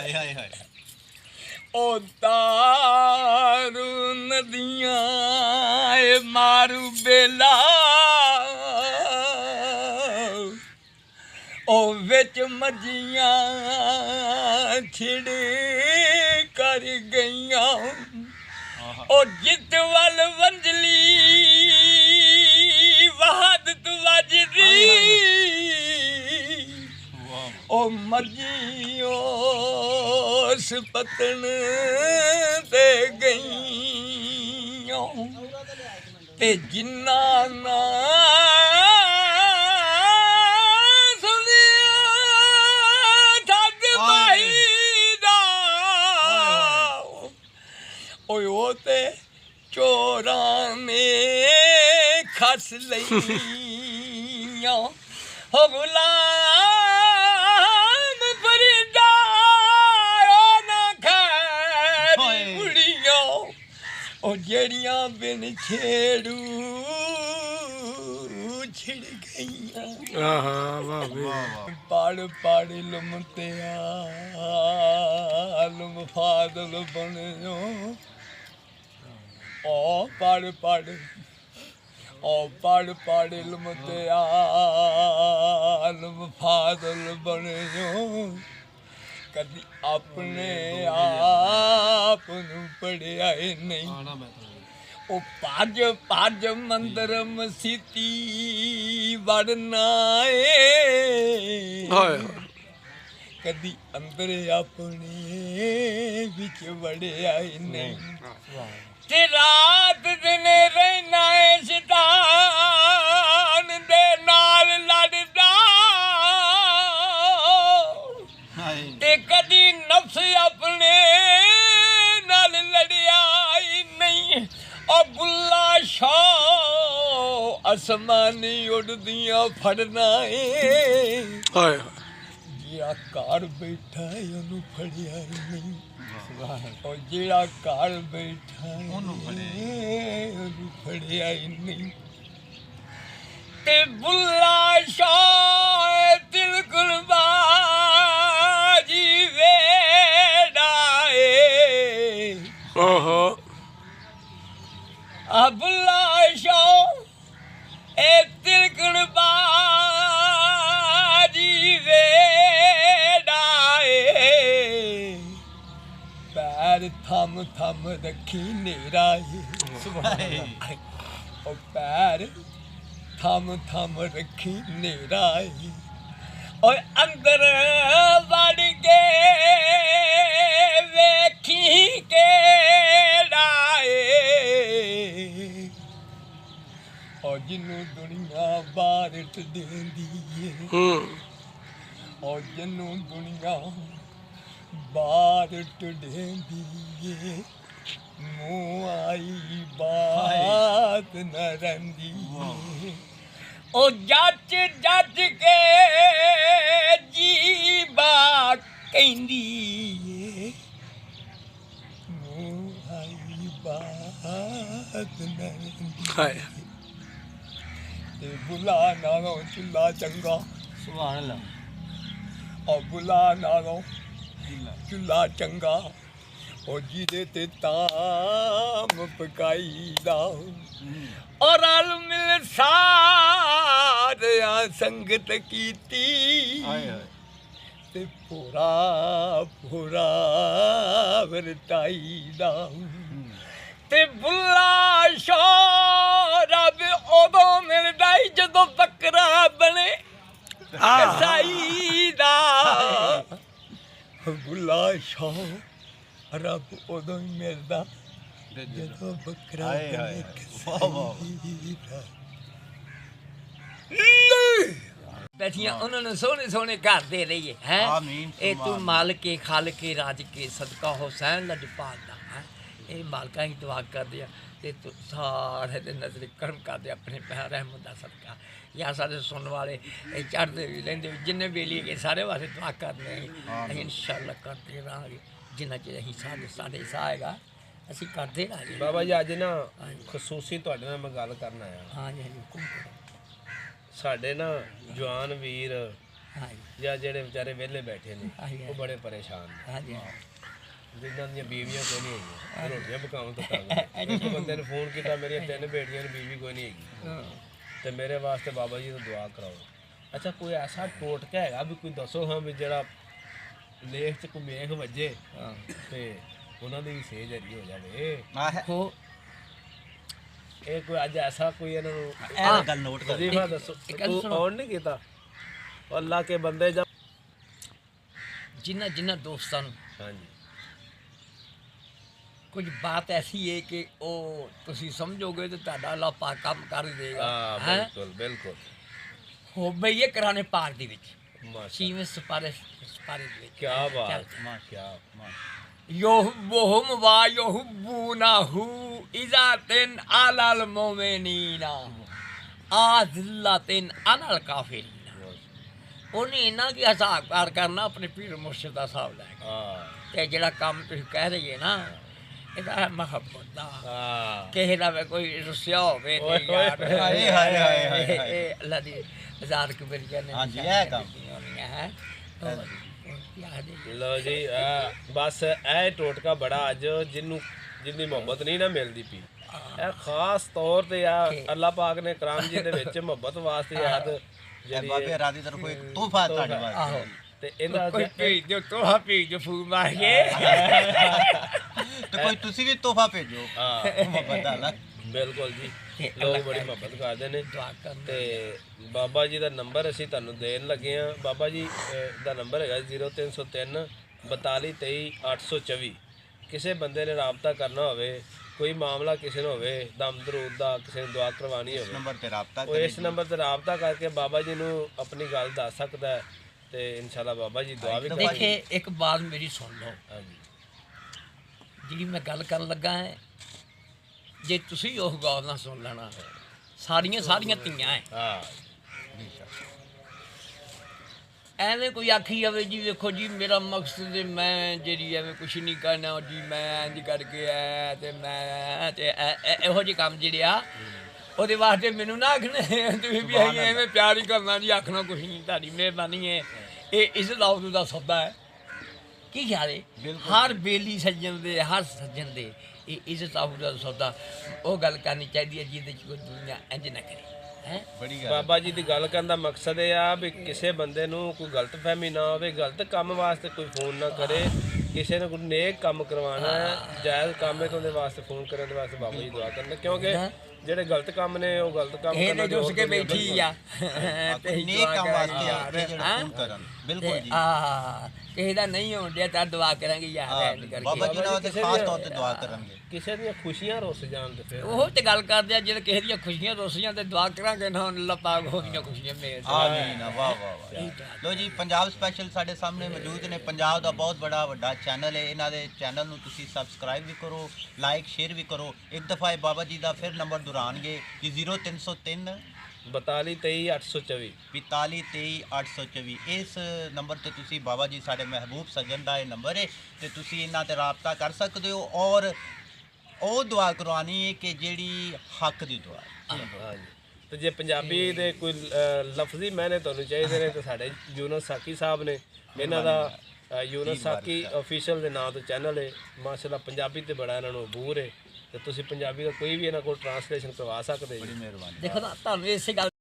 हाय हाय हाय ओ तारू नदियाँ मारू बेला ओ विच मजियां छिड़ कर गईयां ओ जित वल वंजली वहादत वजदी ओ मजियो पतन ते गईयां ते जिन्ना ना ते चोरां ने खस लईयां हो गुलाम फरीदा ओ ना खैरी कुड़ियां ओ जेड़ियां बिन छेड़ू छिड़ गईयां पढ़ पढ़ लुमतिया लुम फादल बनो ओ पढ़ पढ़ लुमतिया लुम फादल बनो कदी अपने आप नू पढ़िया नहीं ओ भज भज मंदिर मसीती वड़ना कदी अंदर अपने विच वड़िया नहीं ते रात दिन रहना है शैतान दे नाल लड़दा ते कदी नफ्स अपने नाल लड़िया ही नहीं ओ बुल्ला शाह आसमानी उड़दियां फड़ना है जिहड़ा घर बैठा है ओनू फड़िया ही नहीं और जिहड़ा घर बैठा ओनू फड़िया ही नहीं ते बुल्ला शाह तिलकुल बाजी वेड़ाए आ बुल्ला शाह ए तिलकुल बाजी वेड़ाए पैर थम थम रखी नेरा ओ पैर थम थम रखी नेरा और अंदर वड़ के वेखी के डाए और जिन्नू दुनिया बारट देंदी और जिन्नू दुनिया बारट देंदी मुँह आई बात न रंदी ओ जच जच के जी बात कहंदी मुँह आई बात न रंदी ते बुला नालों चुल्ला चंगा सुभान अल्लाह और बुला नालों चुल्ला चंगा और जिदे ते ताम पकाई दा और रल मिल सारिया संगत कीती ते पूरा पूरा वरताई दा ते बुल्ला शाह रब उदों मिलदा जदों बकरा बने कसाई दा बुल्ला शाह रब उदों ही मिलदा जदों बकरा बने कसाई दा बैठियां उन्होंने सोने सोने घर दे रही है ए तू मालिक के खालिक के राज के सदका हुसैन लजपाल दा ये मालका ही दुआ कर दिया ते तू सारे दिन नजर करम कर दे अपने पैर रहमत दा सदका या सारे सुनने वाले चढ़ते भी लेंदे जिन्ने बेली के सारे वास्ते दुआ करने इंशाअल्लाह करते रहांगे जिन्ना चिर असीं साढ़े साह हैगा ਅਸੀਂ ਕਰਦੇ ਰਾਂਗੇ ਬਾਬਾ ਜੀ ਅੱਜ ਨਾ ਖਸੂਸੀ ਤੁਹਾਡੇ ਨਾਲ ਮੈਂ ਗੱਲ ਕਰਨ ਆਇਆ ਹਾਂ ਜੀ ਹੁਕਮ ਕਰੋ ਸਾਡੇ ਨਾ ਜਵਾਨ ਵੀਰ ਹਾਂਜੀ ਜਾਂ ਜਿਹੜੇ ਵਿਚਾਰੇ ਵਿਹਲੇ ਬੈਠੇ ਨੇ ਹਾਂਜੀ। ਉਹ ਬੜੇ ਪਰੇਸ਼ਾਨ ਨੇ ਹਾਂਜੀ ਜਿਨ੍ਹਾਂ ਦੀਆਂ ਬੀਵੀਆਂ ਕੋਈ ਨਹੀਂ ਹੈਗੀਆਂ ਰੋਟੀਆਂ ਪਕਾਉਣ ਤੋਂ ਤੰਗ ਨੇ। ਇੱਕ ਬੰਦੇ ਨੇ ਫੋਨ ਕੀਤਾ ਮੇਰੀਆਂ 3 ਬੇਟੀਆਂ ਨੇ ਬੀਵੀ ਕੋਈ ਨਹੀਂ ਹੈਗੀ ਤੇ ਮੇਰੇ ਵਾਸਤੇ ਬਾਬਾ ਜੀ ਤੋਂ ਦੁਆ ਕਰਾਓ। ਅੱਛਾ ਕੋਈ ਐਸਾ ਟੋਟਕਾ ਹੈਗਾ ਵੀ ਕੋਈ ਦੱਸੋ ਹਾਂ ਵੀ ਜਿਹੜਾ ਲੇਖ 'ਚ ਕੋਈ ਮੇਖ ਵੱਜੇ ਤੇ ਉਹਨਾਂ ਦੀ ਵੀ ਸੇਜ ਹਰੀ ਹੋ ਜਾਵੇ। ਹੋ ਇਹ ਕੋਈ ਅੱਜ ਐਸਾ ਕੋਈ ਇਹਨਾਂ ਨੂੰ ਇਹ ਗੱਲ ਨੋਟ ਕਰ ਵਜ਼ੀਫਾ ਦੱਸੋ ਤੂੰ ਔਨ ਨਹੀਂ ਕੀਤਾ ਅੱਲਾ ਕੇ ਬੰਦੇ ਜਬ ਜਿਨ੍ਹਾਂ ਦੋਸਤਾਂ ਨੂੰ ਹਾਂਜੀ ਕੁਝ ਬਾਤ ਐਸੀ ਹੈ ਕਿ ਉਹ ਤੁਸੀਂ ਸਮਝੋਗੇ ਤਾਂ ਤੁਹਾਡਾ ਅੱਲਾਹ ਪਾਕ ਕੰਮ ਕਰ ਦੇਗਾ ਹਾਂ ਹੈ ਬਿਲਕੁਲ ਬਿਲਕੁਲ ਹੋ ਬਈ ਇਹ ਕਰਾਨੇ ਪਾਕ ਦੇ ਵਿੱਚ ਮਾਸ਼ਾ ਛੇਵੇਂ ਸਪਾਰੇ ਦੇ ਵਿੱਚ ਕੀ ਬਾਤ ਮਾਂ ਕਿਆ ਮਾਂ يحبهم ويحبونه إذا على المؤمنين أذلة على الكافرين ਉਹਨੇ ਇਹਨਾਂ ਕੀ ਹਿਸਾਬ ਕਰਨਾ ਆਪਣੇ ਪੀਰ ਮੁਰਸ਼ਿਦ ਦਾ ਹਿਸਾਬ ਲੈ ਕੇ ਹਾਂ ਤੇ ਜਿਹੜਾ ਕੰਮ ਤੁਸੀਂ ਕਹਿ ਰਹੇ ਨਾ ਇਹਦਾ ਹੈ ਮੁਹੱਬਤ ਦਾ ਹਾਂ ਕਿਸੇ ਦਾ ਵੀ ਕੋਈ ਰੁੱਸਿਆ ਹੋਵੇ ਓਏ ਤੇ ਯਾਰ ਹੋਏ, ਹਾਏ, ਹਾਏ, ਹਾਏ, ਹਾਏ, ਹਾਏ। ਇਹ ਅੱਲਾ ਦੀ ਹਜ਼ਾਰ ਕਬੀਰ ਨੇ ਹਾਂਜੀ, ਇਹ ਕੰਮ। ਹੈ ਯਾਦ ਹੈ ਲੋ ਜੀ ਬਸ ਇਹ ਟੋਟਕਾ ਬੜਾ ਅੱਜ ਜਿੰਨੀ ਮੁਹੱਬਤ ਨਹੀਂ ਨਾ ਮਿਲਦੀ ਪਈ ਇਹ ਖਾਸ ਤੌਰ ਤੇ ਆ ਅੱਲਾਹ ਪਾਕ ਨੇ ਕਰਾਮ ਜੀ ਦੇ ਵਿੱਚ ਮੁਹੱਬਤ ਵਾਸਤੇ ਯਾਦ ਇਹ ਜਿਹੜੀ ਬਾਬੇ ਰਾਦੀ ਤਰਫ ਕੋਈ ਤੋਹਫਾ ਤੁਹਾਡੇ ਵਾਸਤੇ ਆਹੋ ਤੇ ਇਹਦਾ ਕੋਈ ਭੇਜ ਦਿਓ ਤੋਹਾ ਭੇਜ ਦਿਓ ਫੂਕ ਮਾਰ ਕੇ ਤੇ ਕੋਈ ਤੁਸੀਂ ਵੀ ਤੋਹਫਾ ਭੇਜੋ ਹਾਂ ਮੁਹੱਬਤ ਦਾ ਨਾ ਬਿਲਕੁਲ ਜੀ ਲੋਕ ਬੜੀ ਮੁਹੱਬਤ ਕਰਦੇ ਨੇ ਦੁਆ ਕਰਨ ਤੇ ਬਾਬਾ ਜੀ ਦਾ ਨੰਬਰ ਅਸੀਂ ਤੁਹਾਨੂੰ ਦੇਣ ਲੱਗੇ ਆ ਬਾਬਾ ਜੀ ਦਾ ਨੰਬਰ ਹੈਗਾ 0303 42 23 824 ਕਿਸੇ ਬੰਦੇ ਨੇ ਰਾਬਤਾ ਕਰਨਾ ਹੋਵੇ ਕੋਈ ਮਾਮਲਾ ਕਿਸੇ ਨੂੰ ਹੋਵੇ ਦਮ ਦਰੂਦ ਦਾ ਕਿਸੇ ਨੂੰ ਦੁਆ ਕਰਵਾਉਣੀ ਹੋਵੇ ਨੰਬਰ ਤੇ ਰਾਬਤਾ ਉਹ ਇਸ ਨੰਬਰ ਤੇ ਰਾਬਤਾ ਕਰਕੇ ਬਾਬਾ ਜੀ ਨੂੰ ਆਪਣੀ ਗੱਲ ਦੱਸ ਸਕਦਾ ਹੈ ਤੇ ਇਨਸ਼ਾਅੱਲਾ ਬਾਬਾ ਜੀ ਦੁਆ ਵੀ ਕਰਨਗੇ ਦੇਖੇ ਇੱਕ ਬਾਤ ਮੇਰੀ ਸੁਣ ਲਓ ਹਾਂਜੀ ਜਿਹੜੀ ਮੈਂ ਗੱਲ ਕਰਨ ਲੱਗਾ ਹੈ ਜੇ ਤੁਸੀਂ ਉਹ ਗੌਰ ਨਾਲ ਸੁਣ ਲੈਣਾ ਸਾਰੀਆਂ ਧੀਆਂ ਹੈ ਹਾਂ ਐਵੇਂ ਕੋਈ ਆਖੀ ਜਾਵੇ ਜੀ ਵੇਖੋ ਜੀ ਮੇਰਾ ਮਕਸਦ ਹੈ ਮੈਂ ਜਿਹੜੀ ਐਵੇਂ ਕੁਛ ਨਹੀਂ ਕਰਨਾ ਜੀ ਮੈਂ ਇੰਝ ਕਰਕੇ ਆਇਆ ਤੇ ਮੈਂ ਤੇ ਇਹੋ ਜਿਹੇ ਕੰਮ ਜਿਹੜੇ ਆ ਉਹਦੇ ਵਾਸਤੇ ਮੈਨੂੰ ਨਾ ਆਖਣਾ ਤੁਸੀਂ ਵੀ ਅਸੀਂ ਐਵੇਂ ਪਿਆਰ ਹੀ ਕਰਨਾ ਜੀ ਆਖਣਾ ਕੁਛ ਨਹੀਂ ਤੁਹਾਡੀ ਮਿਹਰਬਾਨੀ ਹੈ ਇਹ ਇਜ਼ਤ ਆਉਦੂ ਦਾ ਸੌਦਾ ਹੈ ਕੀ ਖਿਆਲ ਹੈ ਹਰ ਬੇਲੀ ਸੱਜਣ ਦੇ ਹਰ ਸੱਜਣ ਦੇ ਇਹ ਇੱਜ਼ਤ ਆਉਦੂ ਦਾ ਸੌਦਾ ਉਹ ਗੱਲ ਕਰਨੀ ਚਾਹੀਦੀ ਹੈ ਜਿਹਦੇ 'ਚ ਕੋਈ ਦੁਨੀਆ ਇੰਝ ਨਾ ਕਰੇ ਹੈ ਬੜੀ ਗੱਲ ਬਾਬਾ ਜੀ ਦੀ ਗੱਲ ਕਰਨ ਦਾ ਮਕਸਦ ਇਹ ਆ ਵੀ ਕਿਸੇ ਬੰਦੇ ਨੂੰ ਕੋਈ ਗਲਤਫਹਿਮੀ ਨਾ ਹੋਵੇ ਗਲਤ ਕੰਮ ਵਾਸਤੇ ਕੋਈ ਫੋਨ ਨਾ ਕਰੇ ਕਿਸੇ ਨੇ ਕੋਈ ਨੇਕ ਕੰਮ ਕਰਵਾਉਣਾ ਹੈ ਜਾਇਜ਼ ਕੰਮ ਹੈ ਤਾਂ ਉਹਦੇ ਵਾਸਤੇ ਫੋਨ ਕਰਨ ਦੇ ਵਾਸਤੇ ਬਾਬਾ ਜੀ ਦੁਆ ਕਰਨ ਕਿਉਂਕਿ ਜਿਹੜੇ ਗਲਤ ਕੰਮ ਨੇ ਉਹ ਗਲਤ ਕੰਮ ਇਹ ਕਰਨਾ ਨੇ ਜੁਸ ਕੇ ਬੈਠੀ ਆ ਤੇ ਨੇਕ ਕੰਮ ਵਾਸਤੇ ਆ ਕੇ ਜਿਹੜਾ ਫੋਨ ਕਰਨ ਬਿਲਕੁਲ ਜੀ ਆ ਕਿਸੇ ਦਾ ਨਹੀਂ ਹੋਣ ਡਿਆ ਤਾਂ ਦੁਆ ਕਰਾਂਗੇ ਯਾਰ ਐਂਡ ਬਾਬਾ ਕਰਕੇ ਜੀ ਨਾਲ ਤੇ ਖਾਸ ਤੌਰ ਤੇ ਦੁਆ ਕਰਨਗੇ ਕਿਸੇ ਦੀਆਂ ਖੁਸ਼ੀਆਂ ਰੁੱਸ ਜਾਣ ਤੇ ਫਿਰ ਉਹ ਤੇ ਗੱਲ ਕਰਦੇ ਆ ਜੇ ਕਿਸੇ ਦੀਆਂ ਖੁਸ਼ੀਆਂ ਰੋਸੀਆਂ ਤੇ ਦੁਆ ਕਰਾਂਗੇ ਨਾ ਅੱਲਾਹ ਪਾਕ ਉਹਦੀਆਂ ਖੁਸ਼ੀਆਂ ਮੇਰ ਆਮੀਨ ਵਾਹ ਵਾਹ ਵਾਹ ਲੋ ਜੀ ਪੰਜਾਬ ਸਪੈਸ਼ਲ ਸਾਡੇ ਸਾਹਮਣੇ ਮੌਜੂਦ ਨੇ ਪੰਜਾਬ ਦਾ ਬਹੁਤ ਬੜਾ ਵੱਡਾ ਚੈਨਲ ਹੈ ਇਹਨਾਂ ਦੇ ਚੈਨਲ ਨੂੰ ਤੁਸੀਂ ਸਬਸਕ੍ਰਾਈਬ ਵੀ ਕਰੋ ਲਾਈਕ ਸ਼ੇਅਰ ਵੀ ਕਰੋ ਇੱਕ ਦਫਾ ਇਹ ਬਾਬਾ ਜੀ ਦਾ ਫਿਰ ਨੰਬਰ ਦੁਹਰਾਣਗੇ ਕਿ 0303 42 23 824 42 23 824 ਇਸ ਨੰਬਰ ਤੇ ਤੁਸੀਂ ਬਾਬਾ ਜੀ ਸਾਡੇ ਮਹਿਬੂਬ ਸੱਜਣ ਦਾ ਇਹ ਨੰਬਰ ਹੈ ਤੇ ਤੁਸੀਂ ਇਹਨਾਂ ਤੇ ਰਾਬਤਾ ਕਰ ਸਕਦੇ ਹੋ ਔਰ ਉਹ ਦੁਆ ਕਰਵਾਉਣੀ ਹੈ ਕਿ ਜਿਹੜੀ ਹੱਕ ਦੀ ਦੁਆ ਹੈ ਹਾਂਜੀ ਤੇ ਜੇ ਪੰਜਾਬੀ ਦੇ ਕੋਈ ਲਫ਼ਜ਼ੀ ਮਾਇਨੇ ਤੁਹਾਨੂੰ ਚਾਹੀਦੇ ਨੇ ਤਾਂ ਸਾਡੇ ਯੂਨਸ ਸਾਕੀ ਸਾਹਿਬ ਨੇ ਇਹਨਾਂ ਦਾ ਯੂਨਸ ਸਾਕੀ ਅਫੀਸ਼ੀਅਲ ਦੇ ਨਾਂ ਤੋਂ ਚੈਨਲ ਹੈ ਮਾਸ਼ਾਅੱਲਾ ਪੰਜਾਬੀ ਤੇ ਬੜਾ ਇਹਨਾਂ ਨੂੰ ਅਬੂਰ ਹੈ ਤੇ ਤੁਸੀਂ ਪੰਜਾਬੀ ਦਾ ਕੋਈ ਵੀ ਇਹਨਾਂ ਕੋਲ ਟਰਾਂਸਲੇਸ਼ਨ ਕਰਵਾ ਸਕਦੇ ਜੀ ਮਿਹਰਬਾਨੀ ਦੇਖੋ ਨਾ ਤੁਹਾਨੂੰ ਇਸੇ ਗੱਲ